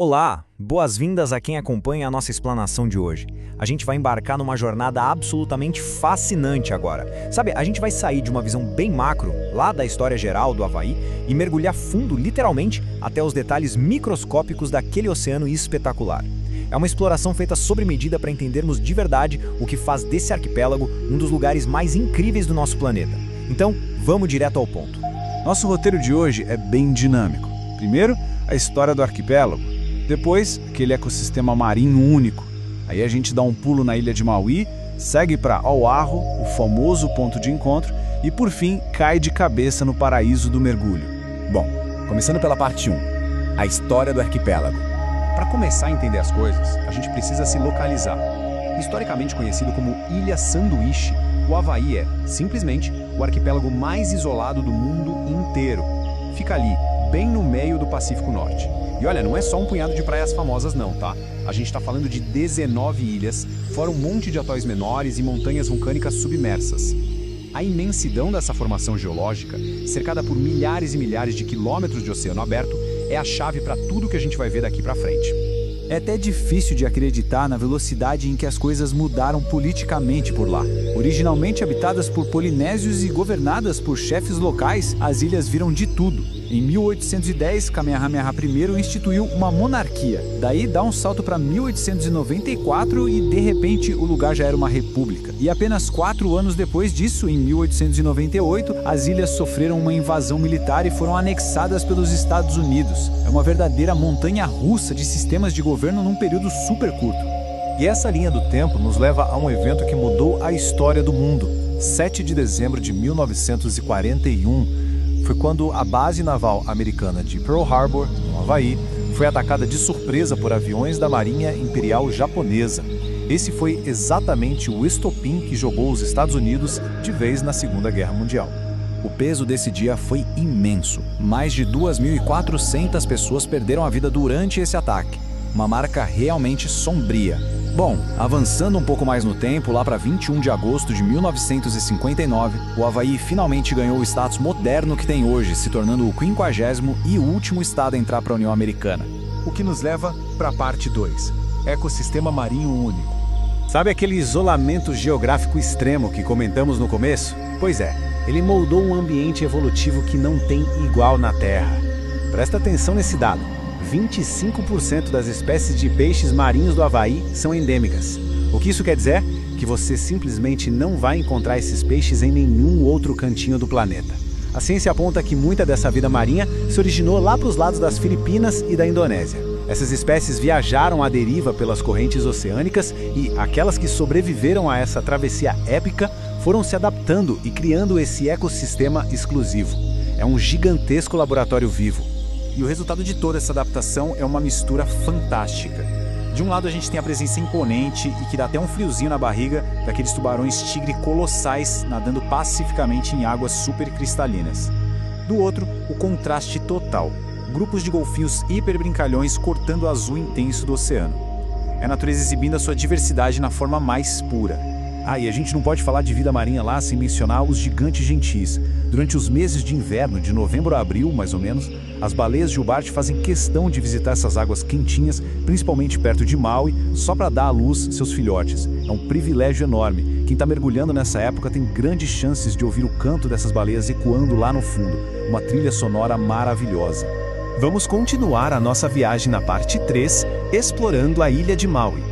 Olá, boas-vindas a quem acompanha a nossa explanação de hoje. A gente vai embarcar numa jornada absolutamente fascinante agora. Sabe, a gente vai sair de uma visão bem macro, lá da história geral do Havaí, e mergulhar fundo, literalmente, até os detalhes microscópicos daquele oceano espetacular. É uma exploração feita sob medida para entendermos de verdade o que faz desse arquipélago um dos lugares mais incríveis do nosso planeta. Então, vamos direto ao ponto. Nosso roteiro de hoje é bem dinâmico. Primeiro, a história do arquipélago. Depois, aquele ecossistema marinho único. Aí a gente dá um pulo na ilha de Maui, segue para Oahu, o famoso ponto de encontro, e por fim cai de cabeça no paraíso do mergulho. Bom, começando pela parte 1, a história do arquipélago. Para começar a entender as coisas, a gente precisa se localizar. Historicamente conhecido como Ilha Sanduíche, o Havaí é, simplesmente, o arquipélago mais isolado do mundo inteiro. Fica ali, bem no meio do Pacífico Norte. E olha, não é só um punhado de praias famosas não, tá? A gente está falando de 19 ilhas, fora um monte de atóis menores e montanhas vulcânicas submersas. A imensidão dessa formação geológica, cercada por milhares e milhares de quilômetros de oceano aberto, é a chave para tudo que a gente vai ver daqui para frente. É até difícil de acreditar na velocidade em que as coisas mudaram politicamente por lá. Originalmente habitadas por polinésios e governadas por chefes locais, as ilhas viram de tudo. Em 1810, Kamehameha I instituiu uma monarquia. Daí dá um salto para 1894 e, de repente, o lugar já era uma república. E apenas 4 anos depois disso, em 1898, as ilhas sofreram uma invasão militar e foram anexadas pelos Estados Unidos. É uma verdadeira montanha-russa de sistemas de governo num período super curto. E essa linha do tempo nos leva a um evento que mudou a história do mundo. 7 de dezembro de 1941, foi quando a base naval americana de Pearl Harbor, no Havaí, foi atacada de surpresa por aviões da Marinha Imperial Japonesa. Esse foi exatamente o estopim que jogou os Estados Unidos de vez na Segunda Guerra Mundial. O peso desse dia foi imenso. Mais de 2.400 pessoas perderam a vida durante esse ataque. Uma marca realmente sombria. Bom, avançando um pouco mais no tempo, lá para 21 de agosto de 1959, o Havaí finalmente ganhou o status moderno que tem hoje, se tornando o 50º e último estado a entrar para a União Americana. O que nos leva para a parte 2, ecossistema marinho único. Sabe aquele isolamento geográfico extremo que comentamos no começo? Pois é, ele moldou um ambiente evolutivo que não tem igual na Terra. Presta atenção nesse dado. 25% das espécies de peixes marinhos do Havaí são endêmicas. O que isso quer dizer? Que você simplesmente não vai encontrar esses peixes em nenhum outro cantinho do planeta. A ciência aponta que muita dessa vida marinha se originou lá para os lados das Filipinas e da Indonésia. Essas espécies viajaram à deriva pelas correntes oceânicas e aquelas que sobreviveram a essa travessia épica foram se adaptando e criando esse ecossistema exclusivo. É um gigantesco laboratório vivo. E o resultado de toda essa adaptação é uma mistura fantástica. De um lado a gente tem a presença imponente e que dá até um friozinho na barriga daqueles tubarões tigre colossais nadando pacificamente em águas super cristalinas. Do outro, o contraste total. Grupos de golfinhos hiper brincalhões cortando o azul intenso do oceano. É a natureza exibindo a sua diversidade na forma mais pura. E a gente não pode falar de vida marinha lá sem mencionar os gigantes gentis. Durante os meses de inverno, de novembro a abril, mais ou menos, as baleias Gilbert fazem questão de visitar essas águas quentinhas, principalmente perto de Maui, só para dar à luz seus filhotes. É um privilégio enorme. Quem está mergulhando nessa época tem grandes chances de ouvir o canto dessas baleias ecoando lá no fundo. Uma trilha sonora maravilhosa. Vamos continuar a nossa viagem na parte 3, explorando a ilha de Maui.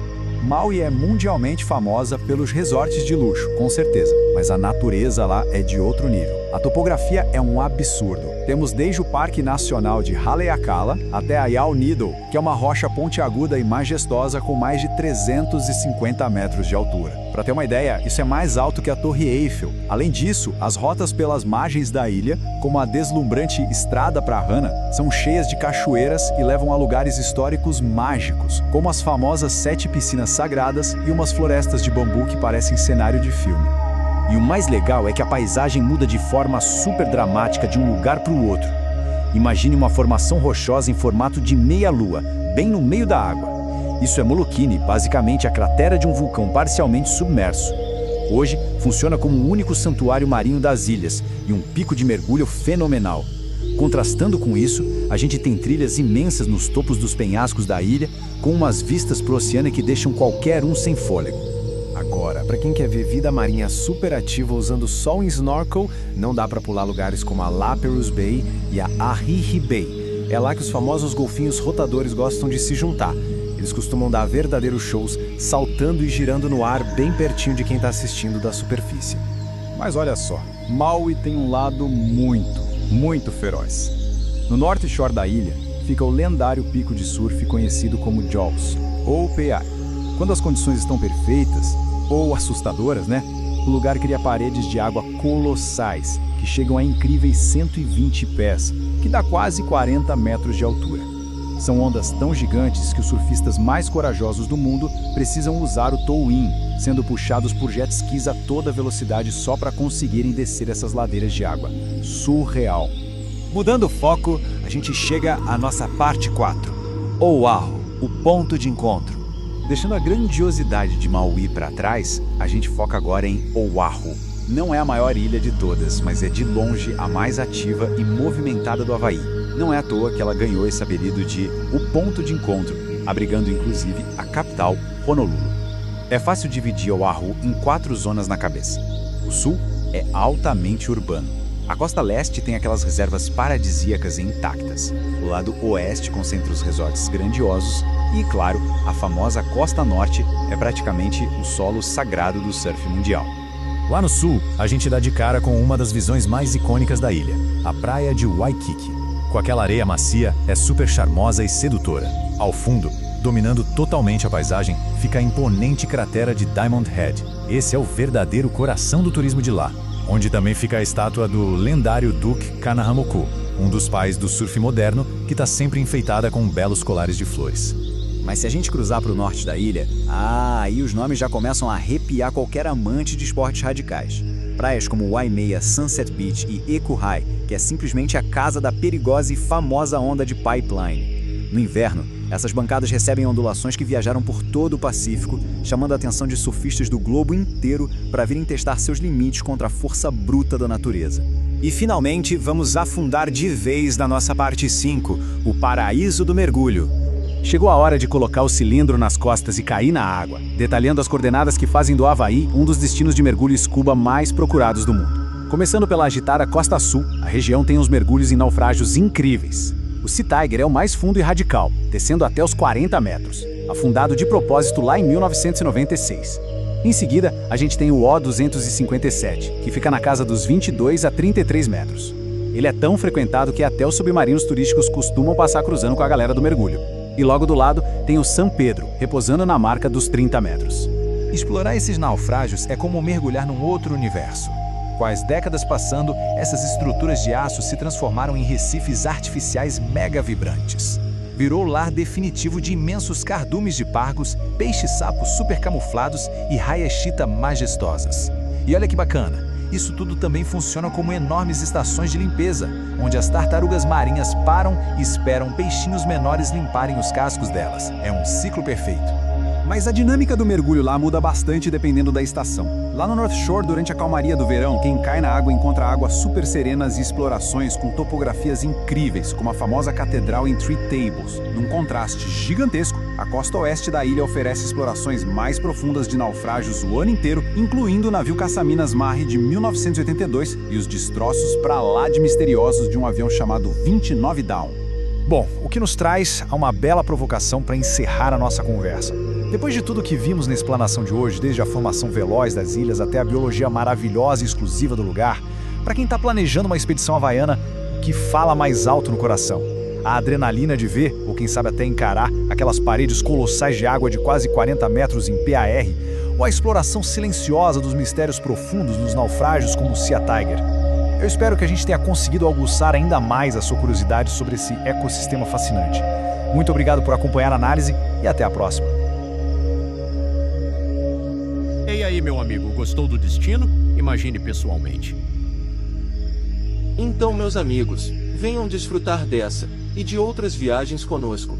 Maui é mundialmente famosa pelos resorts de luxo, com certeza, mas a natureza lá é de outro nível. A topografia é um absurdo. Temos desde o Parque Nacional de Haleakala até a Yao Needle, que é uma rocha pontiaguda e majestosa com mais de 350 metros de altura. Para ter uma ideia, isso é mais alto que a Torre Eiffel. Além disso, as rotas pelas margens da ilha, como a deslumbrante Estrada Prahana, são cheias de cachoeiras e levam a lugares históricos mágicos, como as famosas 7 piscinas sagradas e umas florestas de bambu que parecem cenário de filme. E o mais legal é que a paisagem muda de forma super dramática de um lugar para o outro. Imagine uma formação rochosa em formato de meia-lua, bem no meio da água. Isso é Molokini, basicamente a cratera de um vulcão parcialmente submerso. Hoje, funciona como um único santuário marinho das ilhas e um pico de mergulho fenomenal. Contrastando com isso, a gente tem trilhas imensas nos topos dos penhascos da ilha, com umas vistas pro oceano que deixam qualquer um sem fôlego. Agora, para quem quer ver vida marinha super ativa usando só um snorkel, não dá para pular lugares como a Lapperus Bay e a Ahihi Bay. É lá que os famosos golfinhos rotadores gostam de se juntar. Eles costumam dar verdadeiros shows, saltando e girando no ar bem pertinho de quem está assistindo da superfície. Mas olha só, Maui tem um lado muito feroz. No norte shore da ilha, fica o lendário pico de surf conhecido como Jaws, ou PA. Quando as condições estão perfeitas, ou assustadoras, né? O lugar cria paredes de água colossais, que chegam a incríveis 120 pés, que dá quase 40 metros de altura. São ondas tão gigantes que os surfistas mais corajosos do mundo precisam usar o tow-in, sendo puxados por jet skis a toda velocidade só para conseguirem descer essas ladeiras de água. Surreal. Mudando o foco, a gente chega à nossa parte 4. Oahu, o ponto de encontro. Deixando a grandiosidade de Maui para trás, a gente foca agora em Oahu. Não é a maior ilha de todas, mas é de longe a mais ativa e movimentada do Havaí. Não é à toa que ela ganhou esse apelido de o ponto de encontro, abrigando inclusive a capital, Honolulu. É fácil dividir Oahu em 4 zonas na cabeça. O sul é altamente urbano. A costa leste tem aquelas reservas paradisíacas e intactas. O lado oeste concentra os resorts grandiosos e, claro, a famosa costa norte é praticamente o solo sagrado do surf mundial. Lá no sul, a gente dá de cara com uma das visões mais icônicas da ilha, a praia de Waikiki. Com aquela areia macia, é super charmosa e sedutora. Ao fundo, dominando totalmente a paisagem, fica a imponente cratera de Diamond Head. Esse é o verdadeiro coração do turismo de lá, onde também fica a estátua do lendário Duke Kahanamoku, um dos pais do surf moderno, que está sempre enfeitada com belos colares de flores. Mas se a gente cruzar para o norte da ilha, aí os nomes já começam a arrepiar qualquer amante de esportes radicais. Praias como Waimea, Sunset Beach e Eku-Hai, que é simplesmente a casa da perigosa e famosa onda de Pipeline. No inverno, essas bancadas recebem ondulações que viajaram por todo o Pacífico, chamando a atenção de surfistas do globo inteiro para virem testar seus limites contra a força bruta da natureza. E finalmente, vamos afundar de vez na nossa parte 5, o paraíso do mergulho. Chegou a hora de colocar o cilindro nas costas e cair na água, detalhando as coordenadas que fazem do Havaí um dos destinos de mergulho scuba mais procurados do mundo. Começando pela agitada Costa Sul, a região tem uns mergulhos em naufrágios incríveis. O Sea Tiger é o mais fundo e radical, descendo até os 40 metros, afundado de propósito lá em 1996. Em seguida, a gente tem o O-257, que fica na casa dos 22 a 33 metros. Ele é tão frequentado que até os submarinos turísticos costumam passar cruzando com a galera do mergulho. E logo do lado tem o San Pedro, repousando na marca dos 30 metros. Explorar esses naufrágios é como mergulhar num outro universo. Com as décadas passando, essas estruturas de aço se transformaram em recifes artificiais mega vibrantes. Virou o lar definitivo de imensos cardumes de pargos, peixes-sapos super camuflados e raias-chita majestosas. E olha que bacana! Isso tudo também funciona como enormes estações de limpeza, onde as tartarugas marinhas param e esperam peixinhos menores limparem os cascos delas. É um ciclo perfeito. Mas a dinâmica do mergulho lá muda bastante dependendo da estação. Lá no North Shore, durante a calmaria do verão, quem cai na água encontra águas super serenas e explorações com topografias incríveis, como a famosa catedral em Three Tables. Num contraste gigantesco, a costa oeste da ilha oferece explorações mais profundas de naufrágios o ano inteiro, incluindo o navio caça-minas Mahi de 1982 e os destroços pra lá de misteriosos de um avião chamado 29 Down. Bom, o que nos traz a uma bela provocação para encerrar a nossa conversa. Depois de tudo que vimos na explanação de hoje, desde a formação veloz das ilhas até a biologia maravilhosa e exclusiva do lugar, para quem está planejando uma expedição havaiana, o que fala mais alto no coração? A adrenalina de ver, ou quem sabe até encarar, aquelas paredes colossais de água de quase 40 metros em PAR, ou a exploração silenciosa dos mistérios profundos nos naufrágios como o Sea Tiger. Eu espero que a gente tenha conseguido aguçar ainda mais a sua curiosidade sobre esse ecossistema fascinante. Muito obrigado por acompanhar a análise e até a próxima. E aí, meu amigo, gostou do destino? Imagine pessoalmente. Então, meus amigos, venham desfrutar dessa e de outras viagens conosco.